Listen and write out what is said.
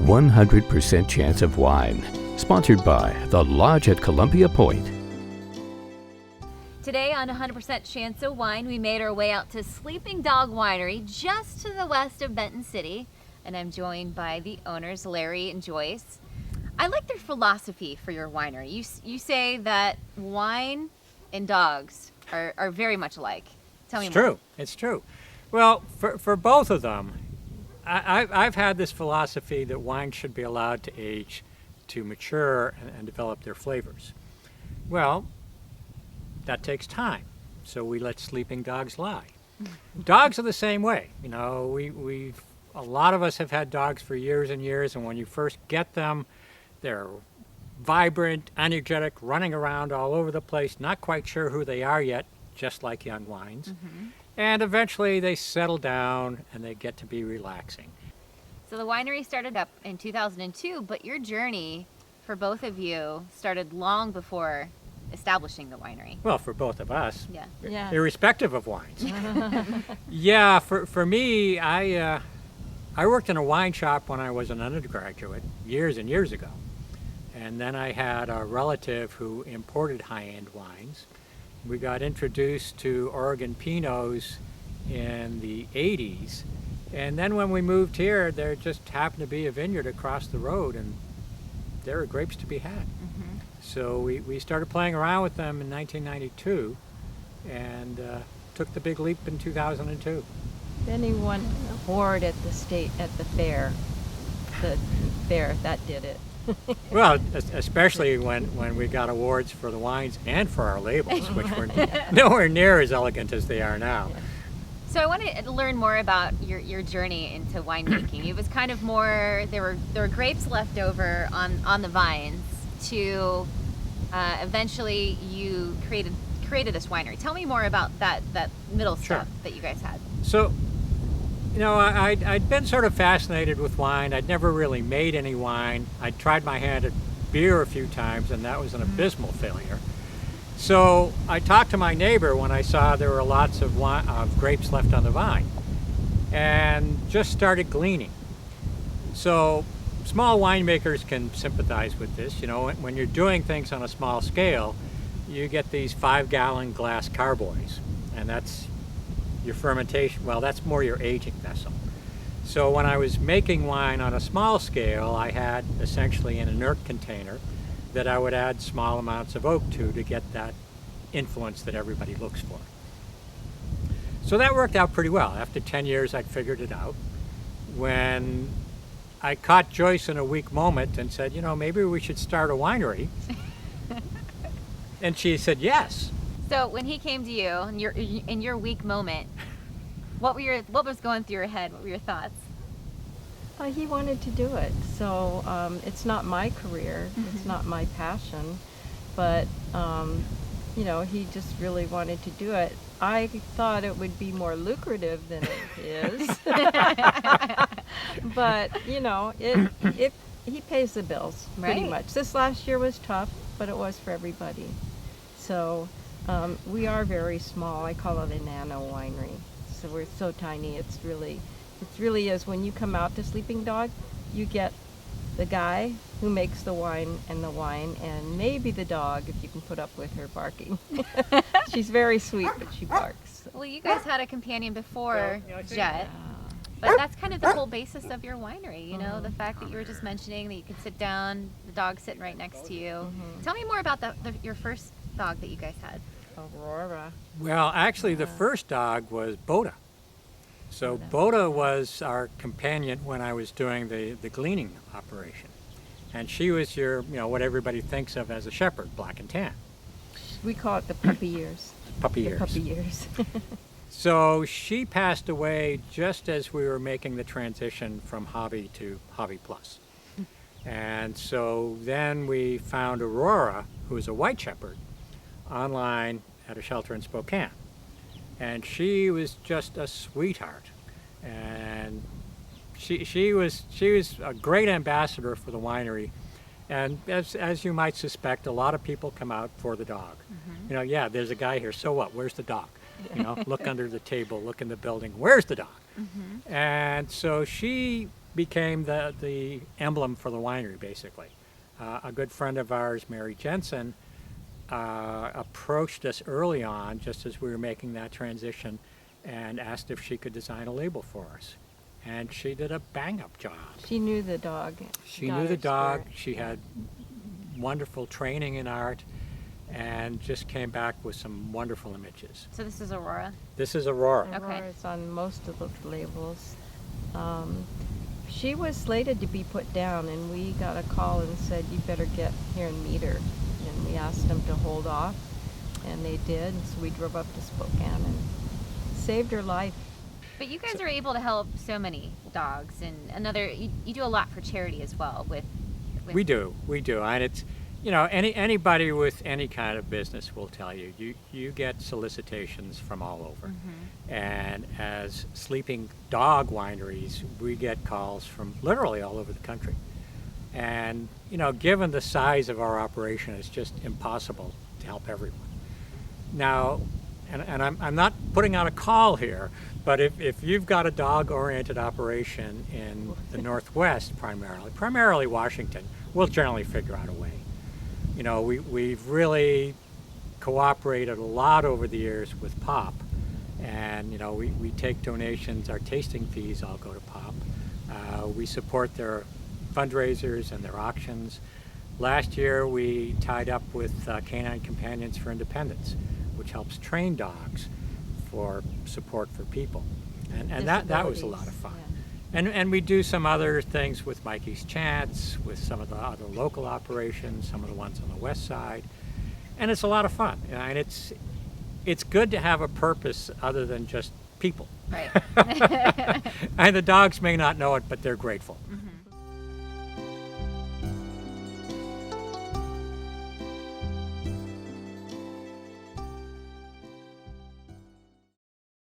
100% Chance of Wine. Sponsored by The Lodge at Columbia Point. Today on 100% Chance of Wine, we made our way out to Sleeping Dog Winery just to the west of Benton City. And I'm joined by the owners, Larry and Joyce. I like their philosophy for your winery. You say that wine and dogs are very much alike. Tell me more. It's true. Well, for both of them, I've had this philosophy that wine should be allowed to age, to mature and develop their flavors. Well, that takes time, so we let sleeping dogs lie. Dogs are the same way. You know, a lot of us have had dogs for years and years, and when you first get them, they're vibrant, energetic, running around all over the place, not quite sure who they are yet, just like young wines. Mm-hmm. And eventually they settle down and they get to be relaxing. So the winery started up in 2002, but your journey for both of you started long before establishing the winery. Well, for both of us, yeah. Irrespective of wines. Yeah, for me, I worked in a wine shop when I was an undergraduate years and years ago. And then I had a relative who imported high-end wines. We got introduced to Oregon Pinots in the 80s. And then when we moved here, there just happened to be a vineyard across the road, and there were grapes to be had. Mm-hmm. So we started playing around with them in 1992 and took the big leap in 2002. Then he won an award at the fair. The fair, that did it. Well, especially when we got awards for the wines and for our labels, which were nowhere near as elegant as they are now. So I wanted to learn more about your journey into winemaking. It was kind of more, there were grapes left over on the vines to eventually you created this winery. Tell me more about that middle step that you guys had. So, you know, I'd been sort of fascinated with wine. I'd never really made any wine. I'd tried my hand at beer a few times, and that was an abysmal failure. So I talked to my neighbor when I saw there were lots of grapes left on the vine, and just started gleaning. So small winemakers can sympathize with this. You know, when you're doing things on a small scale, you get these 5-gallon glass carboys, and that's your fermentation. Well, that's more your aging vessel. So when I was making wine on a small scale, I had essentially an inert container that I would add small amounts of oak to get that influence that everybody looks for. So that worked out pretty well. After 10 years, I'd figured it out. When I caught Joyce in a weak moment and said, you know, maybe we should start a winery. And she said yes. So when he came to you in your weak moment, what was going through your head? What were your thoughts? He wanted to do it, so it's not my career, it's not my passion, but you know, he just really wanted to do it. I thought it would be more lucrative than it is, but you know, he pays the bills pretty much. This last year was tough, but it was for everybody. So we are very small. I call it a nano winery. So we're so tiny. It really is. When you come out to Sleeping Dog, you get the guy who makes the wine, and maybe the dog, if you can put up with her barking. She's very sweet, but she barks. Well, you guys had a companion before, Jet. But that's kind of the whole basis of your winery, you know, the fact that you were just mentioning that you could sit down, the dog's sitting right next to you. Mm-hmm. Tell me more about your first dog that you guys had. Aurora. Well, actually, the first dog was Boda. So Boda was our companion when I was doing the gleaning operation. And she was what everybody thinks of as a shepherd, black and tan. We call it the puppy years. Puppy years. So she passed away just as we were making the transition from hobby to hobby plus. And so then we found Aurora, who is a white shepherd, online at a shelter in Spokane. And she was just a sweetheart. And she was a great ambassador for the winery. And as you might suspect, a lot of people come out for the dog. Mm-hmm. You know, yeah, there's a guy here, so what? Where's the dog? You know, look under the table, look in the building, where's the dog? Mm-hmm. And so she became the emblem for the winery, basically. A good friend of ours, Mary Jensen, approached us early on, just as we were making that transition, and asked if she could design a label for us. And she did a bang-up job. She knew the dog. She knew the dog. She had wonderful training in art, and just came back with some wonderful images. So this is Aurora? This is Aurora. Okay. It's on most of the labels. She was slated to be put down, and we got a call and said, you better get here and meet her. And we asked them to hold off, and they did. And so we drove up to Spokane and saved her life. But you guys are able to help so many dogs, and you do a lot for charity as well with We do, and it's, anybody with any kind of business will tell you, you get solicitations from all over. And as sleeping dog wineries, we get calls from literally all over the country. And, given the size of our operation, it's just impossible to help everyone. Now, and I'm not putting out a call here, but if you've got a dog-oriented operation in the Northwest primarily Washington, we'll generally figure out a way. We've really cooperated a lot over the years with POP, and we take donations. Our tasting fees all go to POP. We support their fundraisers and their auctions. Last year we tied up with Canine Companions for Independence, which helps train dogs for support for people, and that was a lot of fun. Yeah. And we do some other things with Mikey's Chance, with some of the other local operations, some of the ones on the west side, and it's a lot of fun. And it's good to have a purpose other than just people. Right. And the dogs may not know it, but they're grateful.